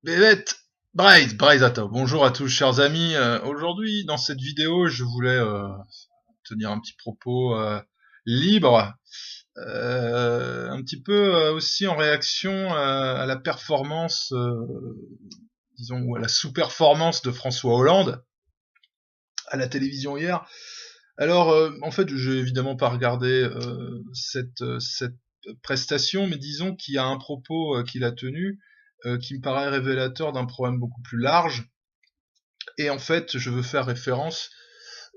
Bébête, Braizata. Bonjour à tous chers amis. Aujourd'hui dans cette vidéo je voulais tenir un petit propos libre, un petit peu aussi en réaction à la performance, disons, ou à la sous-performance de François Hollande à la télévision hier. Alors en fait j'ai évidemment pas regardé cette prestation, mais disons qu'il y a un propos qu'il a tenu qui me paraît révélateur d'un problème beaucoup plus large. Et en fait, je veux faire référence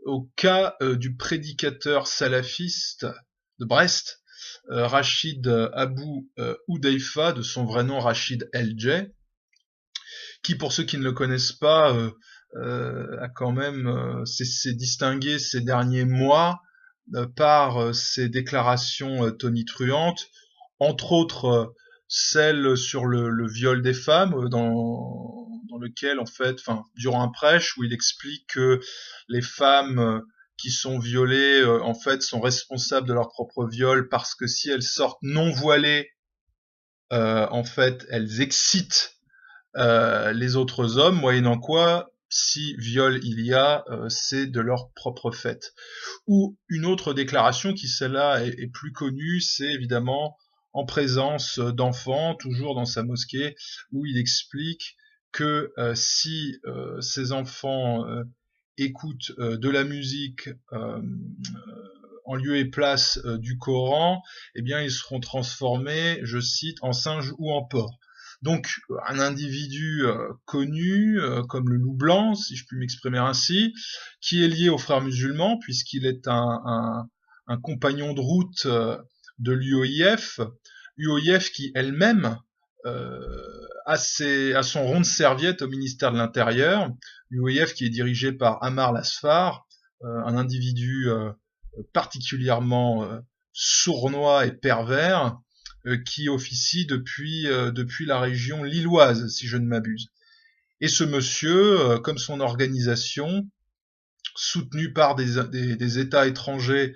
au cas du prédicateur salafiste de Brest, Rachid Abou Oudeifa, de son vrai nom Rachid El-Jay, qui, pour ceux qui ne le connaissent pas, a quand même s'est distingué ces derniers mois par ses déclarations tonitruantes, entre autres celle sur le viol des femmes, dans lequel, en fait, enfin, durant un prêche où il explique que les femmes qui sont violées, en fait, sont responsables de leur propre viol parce que si elles sortent non voilées, en fait, elles excitent les autres hommes, moyennant quoi, si viol il y a, c'est de leur propre fait. Ou une autre déclaration qui, celle-là, est plus connue, c'est évidemment en présence d'enfants, toujours dans sa mosquée, où il explique que si ces enfants écoutent de la musique en lieu et place du Coran, eh bien ils seront transformés, je cite, en singes ou en porcs. Donc un individu connu comme le loup blanc, si je puis m'exprimer ainsi, qui est lié aux frères musulmans puisqu'il est un compagnon de route de l'UOIF, UOIF qui elle-même a son rond de serviette au ministère de l'Intérieur, l'UOIF qui est dirigé par Ammar Lasfar, un individu particulièrement sournois et pervers, qui officie depuis la région lilloise, si je ne m'abuse. Et ce monsieur, comme son organisation, soutenue par des États étrangers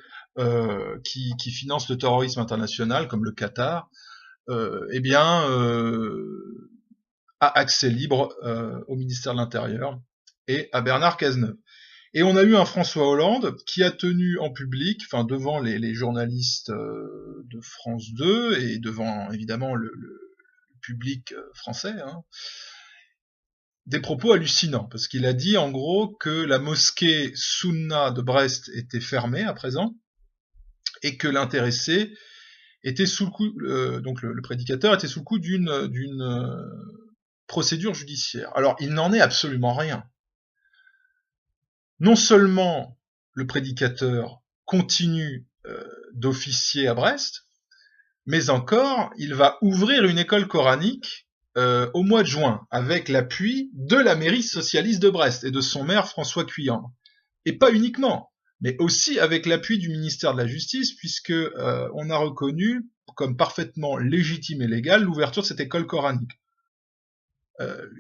qui financent le terrorisme international, comme le Qatar, eh bien, a accès libre au ministère de l'Intérieur et à Bernard Cazeneuve. Et on a eu un François Hollande qui a tenu en public, enfin devant les journalistes de France 2 et devant évidemment le public français, hein, des propos hallucinants, parce qu'il a dit en gros que la mosquée Sunna de Brest était fermée à présent, et que l'intéressé était sous le coup, donc le prédicateur était sous le coup d'une procédure judiciaire. Alors il n'en est absolument rien. Non seulement le prédicateur continue d'officier à Brest, mais encore il va ouvrir une école coranique au mois de juin, avec l'appui de la mairie socialiste de Brest et de son maire François Cuyandre. Et pas uniquement, mais aussi avec l'appui du ministère de la Justice, puisque on a reconnu comme parfaitement légitime et légal l'ouverture de cette école coranique.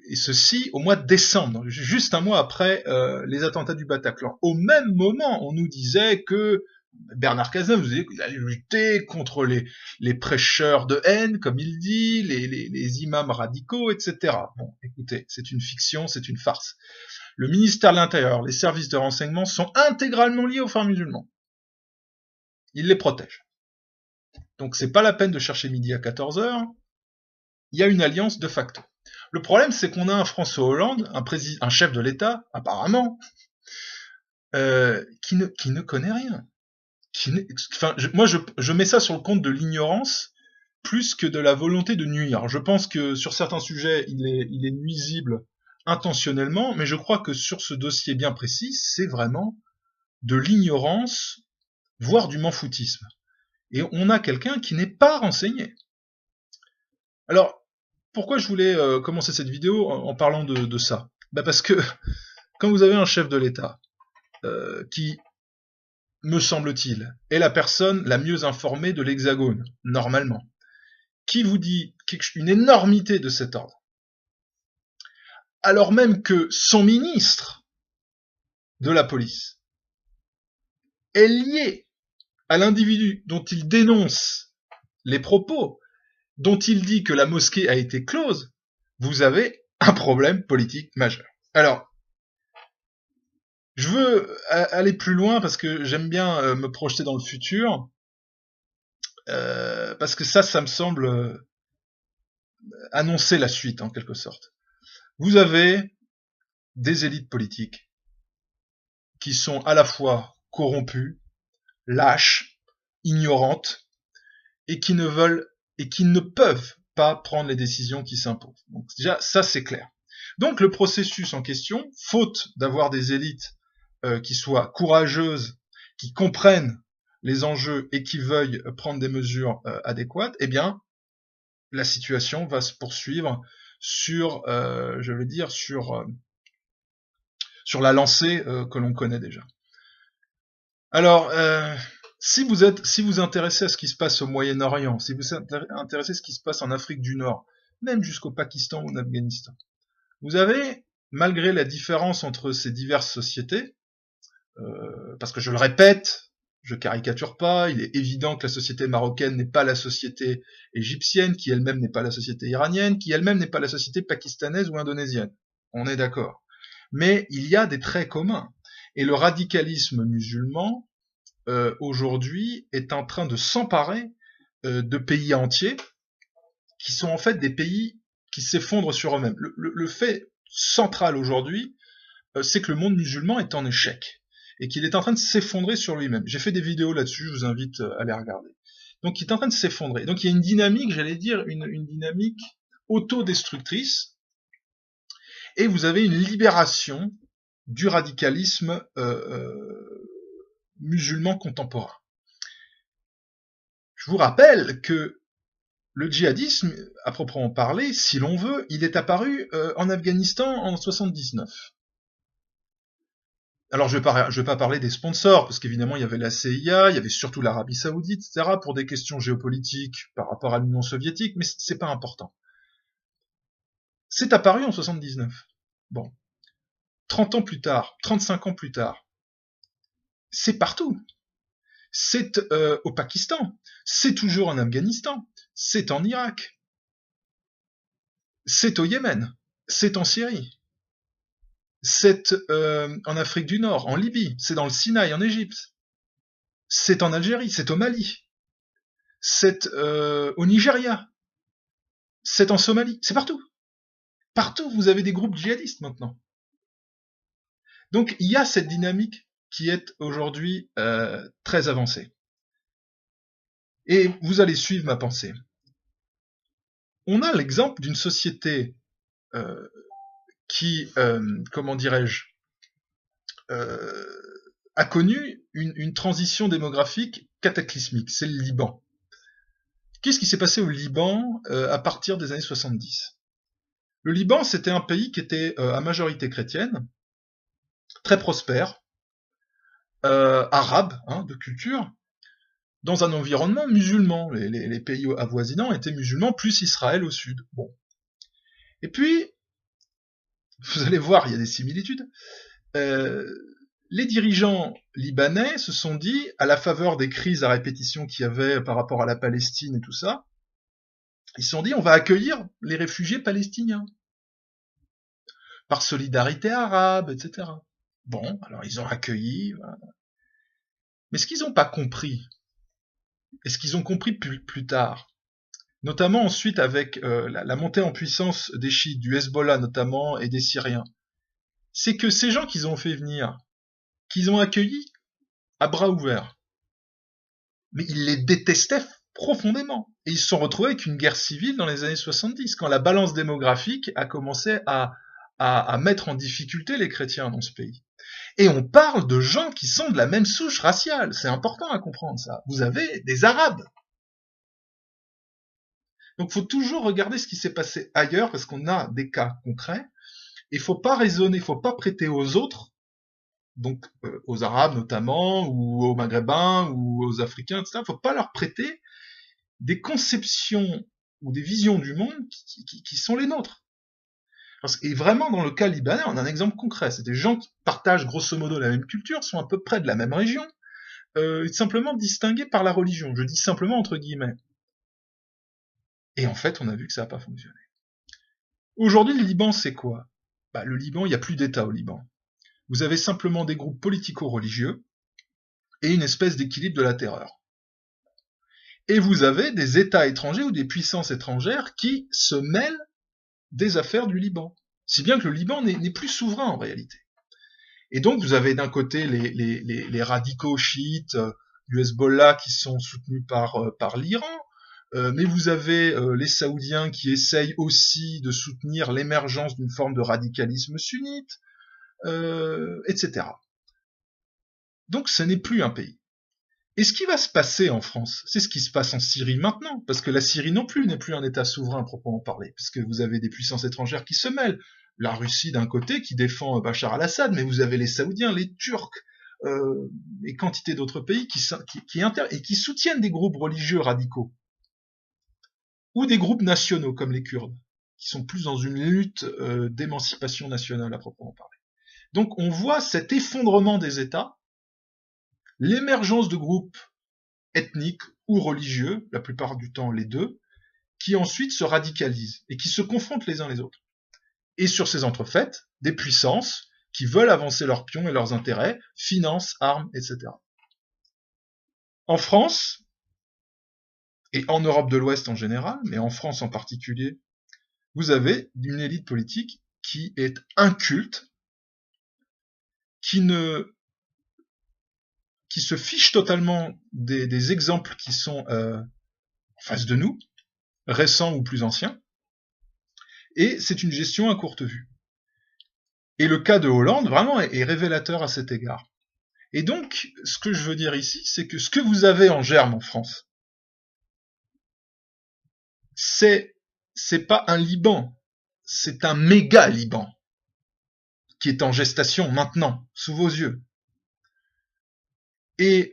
Et ceci au mois de décembre, juste un mois après les attentats du Bataclan. Au même moment, on nous disait que Bernard Cazeneuve nous disait qu'il allait lutter contre les prêcheurs de haine, comme il dit, les imams radicaux, etc. Bon, écoutez, c'est une fiction, c'est une farce. Le ministère de l'Intérieur, les services de renseignement sont intégralement liés aux frères musulmans. Ils les protègent. Donc c'est pas la peine de chercher midi à 14h, il y a une alliance de facto. Le problème, c'est qu'on a un François Hollande, un chef de l'État, apparemment, qui ne connaît rien. Moi, je mets ça sur le compte de l'ignorance plus que de la volonté de nuire. Je pense que sur certains sujets, il est nuisible intentionnellement, mais je crois que sur ce dossier bien précis, c'est vraiment de l'ignorance, voire du m'en-foutisme. Et on a quelqu'un qui n'est pas renseigné. Alors, pourquoi je voulais commencer cette vidéo en parlant de ça? Parce que quand vous avez un chef de l'État qui, me semble-t-il, est la personne la mieux informée de l'Hexagone, normalement, qui vous dit une énormité de cet ordre, alors même que son ministre de la police est lié à l'individu dont il dénonce les propos, dont il dit que la mosquée a été close, vous avez un problème politique majeur. Alors, je veux aller plus loin parce que j'aime bien me projeter dans le futur, parce que ça me semble annoncer la suite en quelque sorte. Vous avez des élites politiques qui sont à la fois corrompues, lâches, ignorantes, et qui ne peuvent pas prendre les décisions qui s'imposent. Donc déjà, ça c'est clair. Donc le processus en question, faute d'avoir des élites qui soient courageuses, qui comprennent les enjeux et qui veuillent prendre des mesures adéquates, eh bien, la situation va se poursuivre sur, je veux dire, sur la lancée que l'on connaît déjà. Alors, si vous intéressez à ce qui se passe au Moyen-Orient, si vous intéressez à ce qui se passe en Afrique du Nord, même jusqu'au Pakistan ou en Afghanistan, vous avez, malgré la différence entre ces diverses sociétés, parce que je le répète, je caricature pas, il est évident que la société marocaine n'est pas la société égyptienne, qui elle-même n'est pas la société iranienne, qui elle-même n'est pas la société pakistanaise ou indonésienne. On est d'accord. Mais il y a des traits communs. Et le radicalisme musulman, aujourd'hui, est en train de s'emparer de pays entiers, qui sont en fait des pays qui s'effondrent sur eux-mêmes. Le fait central aujourd'hui, c'est que le monde musulman est en échec et qu'il est en train de s'effondrer sur lui-même. J'ai fait des vidéos là-dessus, je vous invite à les regarder. Donc il est en train de s'effondrer. Donc il y a une dynamique, j'allais dire, une dynamique autodestructrice, et vous avez une libération du radicalisme musulman contemporain. Je vous rappelle que le djihadisme, à proprement parler, si l'on veut, il est apparu en Afghanistan en 79. Alors je vais pas parler des sponsors, parce qu'évidemment il y avait la CIA, il y avait surtout l'Arabie Saoudite, etc., pour des questions géopolitiques par rapport à l'Union soviétique, mais c'est pas important. C'est apparu en 79. Bon. 30 ans plus tard, 35 ans plus tard, c'est partout. C'est au Pakistan, c'est toujours en Afghanistan, c'est en Irak, c'est au Yémen, c'est en Syrie, c'est en Afrique du Nord, en Libye, c'est dans le Sinaï, en Égypte, c'est en Algérie, c'est au Mali, c'est au Nigeria, c'est en Somalie, c'est partout. Partout, vous avez des groupes djihadistes maintenant. Donc, il y a cette dynamique qui est aujourd'hui très avancée. Et vous allez suivre ma pensée. On a l'exemple d'une société qui, comment dirais-je, a connu une transition démographique cataclysmique, c'est le Liban. Qu'est-ce qui s'est passé au Liban à partir des années 70 ? Le Liban, c'était un pays qui était à majorité chrétienne, très prospère, arabe, de culture, dans un environnement musulman. Les pays avoisinants étaient musulmans, plus Israël au sud. Bon. Et puis, vous allez voir, il y a des similitudes. Les dirigeants libanais se sont dit, à la faveur des crises à répétition qu'il y avait par rapport à la Palestine et tout ça, ils se sont dit, on va accueillir les réfugiés palestiniens. Par solidarité arabe, etc. Bon, alors ils ont accueilli. Voilà. Mais ce qu'ils n'ont pas compris, et ce qu'ils ont compris plus tard, notamment ensuite avec la montée en puissance des chiites, du Hezbollah notamment, et des Syriens, c'est que ces gens qu'ils ont fait venir, qu'ils ont accueillis à bras ouverts, mais ils les détestaient profondément. Et ils se sont retrouvés avec une guerre civile dans les années 70, quand la balance démographique a commencé à mettre en difficulté les chrétiens dans ce pays. Et on parle de gens qui sont de la même souche raciale. C'est important à comprendre ça. Vous avez des Arabes. Donc il faut toujours regarder ce qui s'est passé ailleurs, parce qu'on a des cas concrets. Il ne faut pas raisonner, il ne faut pas prêter aux autres, donc aux Arabes notamment, ou aux Maghrébins, ou aux Africains, etc. Il ne faut pas leur prêter des conceptions ou des visions du monde qui sont les nôtres. Et vraiment, dans le cas libanais, on a un exemple concret. C'est des gens qui partagent grosso modo la même culture, sont à peu près de la même région, simplement distingués par la religion. Je dis simplement entre guillemets. Et en fait, on a vu que ça n'a pas fonctionné. Aujourd'hui, le Liban, c'est quoi? Le Liban, il n'y a plus d'État au Liban. Vous avez simplement des groupes politico-religieux et une espèce d'équilibre de la terreur. Et vous avez des États étrangers ou des puissances étrangères qui se mêlent des affaires du Liban. Si bien que le Liban n'est plus souverain en réalité. Et donc vous avez d'un côté les radicaux chiites du Hezbollah qui sont soutenus par l'Iran, mais vous avez les Saoudiens qui essayent aussi de soutenir l'émergence d'une forme de radicalisme sunnite, etc. Donc ce n'est plus un pays. Et ce qui va se passer en France, c'est ce qui se passe en Syrie maintenant, parce que la Syrie non plus n'est plus un État souverain à proprement parler, puisque vous avez des puissances étrangères qui se mêlent. La Russie d'un côté qui défend Bachar al-Assad, mais vous avez les Saoudiens, les Turcs, et quantité d'autres pays qui soutiennent des groupes religieux radicaux, ou des groupes nationaux comme les Kurdes, qui sont plus dans une lutte d'émancipation nationale à proprement parler. Donc on voit cet effondrement des États, l'émergence de groupes ethniques ou religieux, la plupart du temps les deux, qui ensuite se radicalisent et qui se confrontent les uns les autres. Et sur ces entrefaites, des puissances qui veulent avancer leurs pions et leurs intérêts, finances, armes, etc. En France, et en Europe de l'Ouest en général, mais en France en particulier, vous avez une élite politique qui est inculte, qui se fiche totalement des exemples qui sont en face de nous, récents ou plus anciens, et c'est une gestion à courte vue. Et le cas de Hollande, vraiment, est révélateur à cet égard. Et donc, ce que je veux dire ici, c'est que ce que vous avez en germe en France, c'est pas un Liban, c'est un méga Liban, qui est en gestation maintenant, sous vos yeux. Et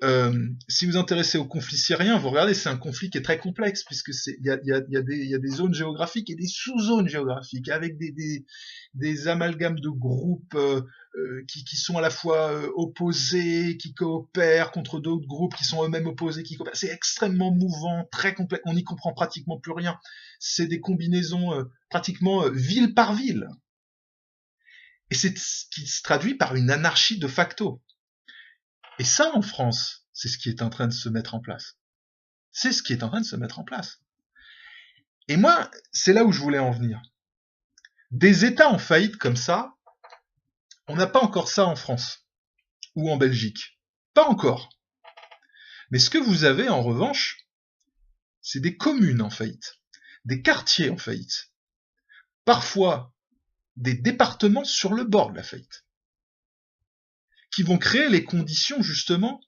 si vous vous intéressez au conflit syrien, vous regardez, c'est un conflit qui est très complexe, puisque il y a des zones géographiques et des sous-zones géographiques, avec des amalgames de groupes qui sont à la fois opposés, qui coopèrent contre d'autres groupes qui sont eux-mêmes opposés, qui coopèrent. C'est extrêmement mouvant, très complexe, on n'y comprend pratiquement plus rien. C'est des combinaisons pratiquement ville par ville. Et c'est ce qui se traduit par une anarchie de facto. Et ça, en France, c'est ce qui est en train de se mettre en place. C'est ce qui est en train de se mettre en place. Et moi, c'est là où je voulais en venir. Des États en faillite comme ça, on n'a pas encore ça en France ou en Belgique. Pas encore. Mais ce que vous avez, en revanche, c'est des communes en faillite, des quartiers en faillite, parfois des départements sur le bord de la faillite, qui vont créer les conditions, justement,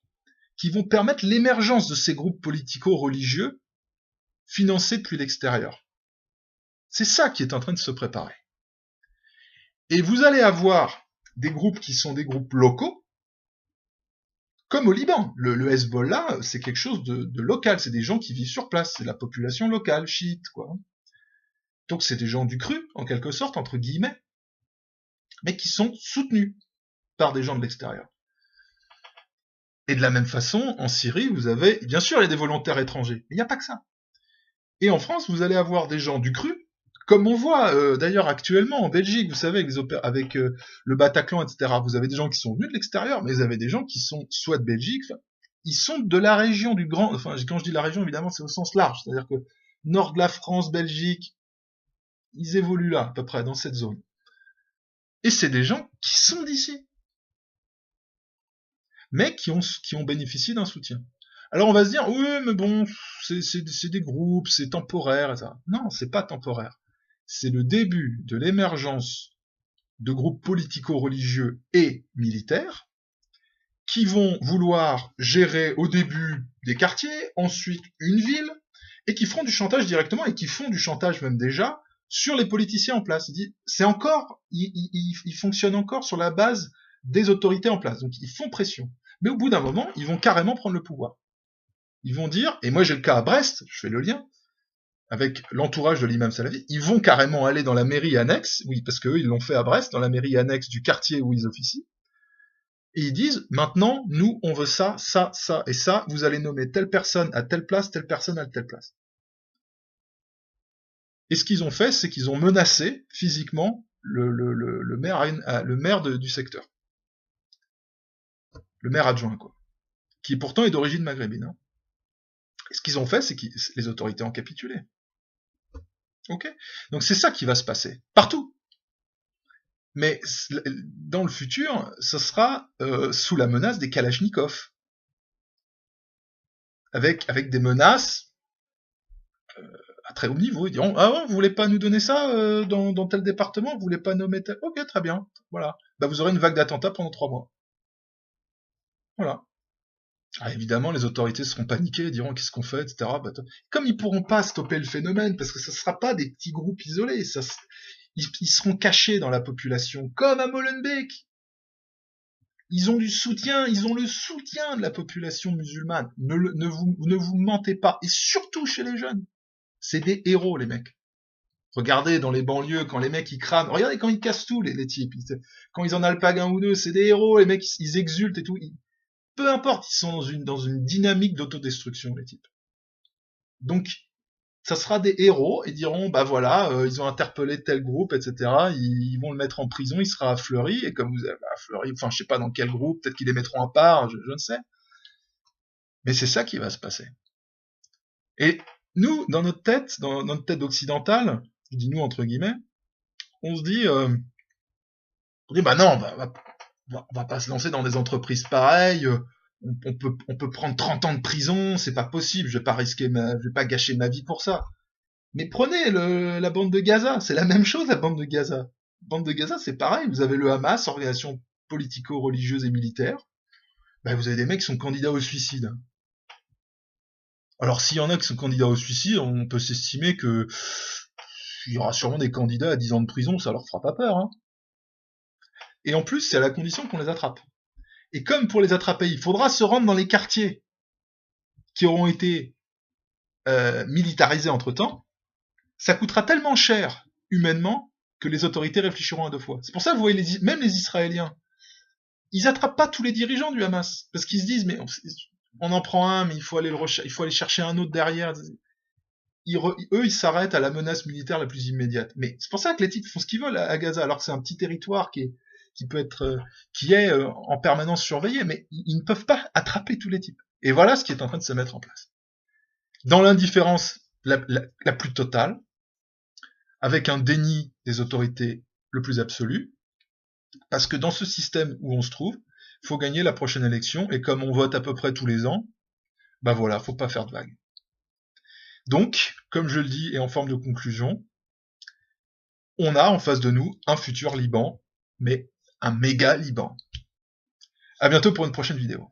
qui vont permettre l'émergence de ces groupes politico-religieux financés depuis l'extérieur. C'est ça qui est en train de se préparer. Et vous allez avoir des groupes qui sont des groupes locaux, comme au Liban. Le Hezbollah, c'est quelque chose de local, c'est des gens qui vivent sur place, c'est la population locale, chiite, quoi. Donc c'est des gens du cru, en quelque sorte, entre guillemets, mais qui sont soutenus par des gens de l'extérieur. Et de la même façon, en Syrie, vous avez, bien sûr, il y a des volontaires étrangers, mais il n'y a pas que ça. Et en France, vous allez avoir des gens du cru, comme on voit d'ailleurs actuellement en Belgique, vous savez, avec le Bataclan, etc. Vous avez des gens qui sont venus de l'extérieur, mais vous avez des gens qui sont soit de Belgique, ils sont de la région du Grand... Enfin, quand je dis la région, évidemment, c'est au sens large, c'est-à-dire que nord de la France, Belgique, ils évoluent là, à peu près, dans cette zone. Et c'est des gens qui sont d'ici, mais qui ont bénéficié d'un soutien. Alors on va se dire, oui, mais bon, c'est des groupes, c'est temporaire, etc. Non, c'est pas temporaire. C'est le début de l'émergence de groupes politico-religieux et militaires qui vont vouloir gérer au début des quartiers, ensuite une ville, et qui feront du chantage directement, et qui font du chantage même déjà, sur les politiciens en place. C'est encore, ils fonctionnent encore sur la base des autorités en place, donc ils font pression. Mais au bout d'un moment, ils vont carrément prendre le pouvoir. Ils vont dire, et moi j'ai le cas à Brest, je fais le lien, avec l'entourage de l'imam Salafi, ils vont carrément aller dans la mairie annexe, oui, parce qu'eux ils l'ont fait à Brest, dans la mairie annexe du quartier où ils officient, et ils disent, maintenant, nous, on veut ça, ça, ça et ça, vous allez nommer telle personne à telle place, telle personne à telle place. Et ce qu'ils ont fait, c'est qu'ils ont menacé physiquement le maire du secteur. Le maire adjoint, quoi. Qui pourtant est d'origine maghrébine. Hein. Et ce qu'ils ont fait, c'est que les autorités ont capitulé. Ok. Donc c'est ça qui va se passer. Partout. Mais dans le futur, ce sera sous la menace des Kalachnikov. Avec des menaces à très haut niveau. Ils diront, ah ouais, vous voulez pas nous donner ça dans tel département, vous voulez pas nommer tel... Ok, très bien, voilà. Bah vous aurez une vague d'attentats pendant 3 mois. Voilà. Ah, évidemment, les autorités seront paniquées, diront qu'est-ce qu'on fait, etc. Bah, comme ils pourront pas stopper le phénomène, parce que ça sera pas des petits groupes isolés, ils seront cachés dans la population, comme à Molenbeek. Ils ont du soutien, ils ont le soutien de la population musulmane. Ne vous mentez pas, et surtout chez les jeunes. C'est des héros, les mecs. Regardez dans les banlieues, quand les mecs ils crament, regardez quand ils cassent tout, les types. Quand ils en alpaguent un ou deux, c'est des héros, les mecs ils exultent et tout. Peu importe, ils sont dans une dynamique d'autodestruction, les types. Donc, ça sera des héros, et diront, bah voilà, ils ont interpellé tel groupe, etc. Ils vont le mettre en prison, il sera à Fleury, et comme vous avez à Fleury, enfin je sais pas dans quel groupe, peut-être qu'ils les mettront à part, je ne sais. Mais c'est ça qui va se passer. Et nous, dans notre tête occidentale, je dis nous entre guillemets, on se dit, bah non, on va pas se lancer dans des entreprises pareilles, on peut prendre 30 ans de prison, c'est pas possible, je vais pas gâcher ma vie pour ça. Mais prenez la bande de Gaza, c'est la même chose la bande de Gaza. La bande de Gaza, c'est pareil, vous avez le Hamas, organisation politico-religieuse et militaire, bah vous avez des mecs qui sont candidats au suicide. Alors s'il y en a qui sont candidats au suicide, on peut s'estimer que il y aura sûrement des candidats à 10 ans de prison, ça leur fera pas peur. Hein. Et en plus, c'est à la condition qu'on les attrape. Et comme pour les attraper, il faudra se rendre dans les quartiers qui auront été militarisés entre-temps, ça coûtera tellement cher humainement que les autorités réfléchiront à 2 fois. C'est pour ça que vous voyez même les Israéliens, ils attrapent pas tous les dirigeants du Hamas parce qu'ils se disent mais on en prend un, mais il faut aller chercher un autre derrière. Eux, ils s'arrêtent à la menace militaire la plus immédiate. Mais c'est pour ça que les types font ce qu'ils veulent à Gaza, alors que c'est un petit territoire qui peut être, qui est en permanence surveillé, mais ils ne peuvent pas attraper tous les types. Et voilà ce qui est en train de se mettre en place. Dans l'indifférence la plus totale, avec un déni des autorités le plus absolu, parce que dans ce système où on se trouve, il faut gagner la prochaine élection, et comme on vote à peu près tous les ans, bah voilà, faut pas faire de vagues. Donc, comme je le dis, et en forme de conclusion, on a en face de nous un futur Liban, mais un méga Liban. À bientôt pour une prochaine vidéo.